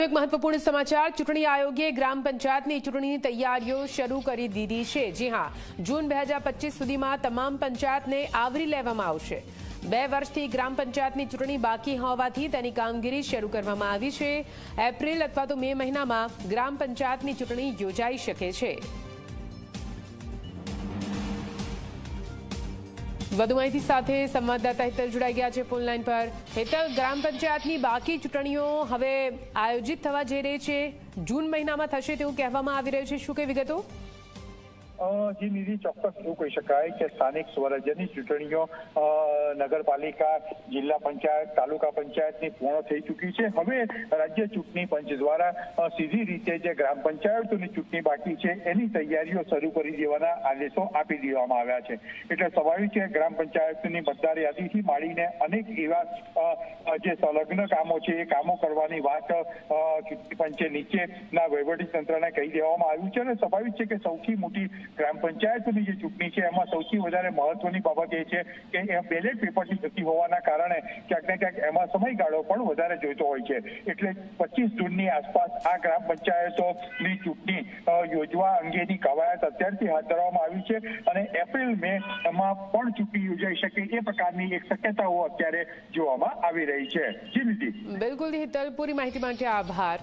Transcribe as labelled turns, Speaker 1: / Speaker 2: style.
Speaker 1: એક મહત્વપૂર્ણ સમાચાર ચૂંટણી આયોગે ગ્રામ પંચાયતની ચૂંટણીની તૈયારીઓ શરૂ કરી દીધી છે। જી હા, જૂન 2025 સુધીમાં તમામ પંચાયતને આવરી લેવામાં આવશે। 2 વર્ષથી ગ્રામ પંચાયતની ચૂંટણી બાકી હોવાથી તેની કામગીરી શરૂ કરવામાં આવી છે। એપ્રિલ અથવા તો મે મહિનામાં ગ્રામ પંચાયતની ચૂંટણી યોજાઈ શકે છે। વધુ માહિતી સાથે સંવાદદાતા હેતલ જોડાઈ ગયા છે ફોન લાઈન પર। હેતલ, ગ્રામ પંચાયતની બાકી ચૂંટણીઓ હવે આયોજિત થવા જઈ રહી છે, જૂન મહિનામાં થશે તેવું કહેવામાં આવી રહ્યું છે, શું કઈ વિગતો?
Speaker 2: જી નિધિ, ચોક્કસ એવું કહી શકાય કે સ્થાનિક સ્વરાજ્યની ચૂંટણીઓ નગરપાલિકા, જિલ્લા પંચાયત, તાલુકા પંચાયતની પૂર્ણ થઈ ચૂકી છે। હવે રાજ્ય ચૂંટણી પંચ દ્વારા સીધી રીતે જે ગ્રામ પંચાયતોની ચૂંટણી બાકી છે એની તૈયારીઓ શરૂ કરી દેવાના આદેશો આપી દેવામાં આવ્યા છે। એટલે સ્વાભાવિક છે ગ્રામ પંચાયતની મતદાર યાદીથી માંડીને અનેક એવા જે સંલગ્ન કામો છે એ કામો કરવાની વાત ચૂંટણી પંચે નીચેના વહીવટી તંત્રને કહી દેવામાં આવ્યું છે। અને સ્વાભાવિક છે કે સૌથી મોટી ગ્રામ પંચાયતની જે ચૂંટણી છે એમાં સૌથી વધારે મહત્વની બાબત એ છે કે એ બેલેટ પેપરથી થતી હોવાના કારણે ક્યાંક ને ક્યાંક એમાં સમયગાળો પણ વધારે જોઈતો હોય છે। એટલે 25 જૂનની આસપાસ આ ગ્રામ પંચાયતોની ચૂંટણી યોજવા અંગેની કવાયત અત્યારથી હાથ ધરવામાં આવી છે અને એપ્રિલ મે એમાં પણ ચૂંટણી યોજાઈ શકે એ પ્રકારની એક શક્યતાઓ અત્યારે જોવામાં આવી રહી છે। જી નીતિ।
Speaker 1: બિલકુલ હેતલ, પૂરી માહિતી માટે આભાર।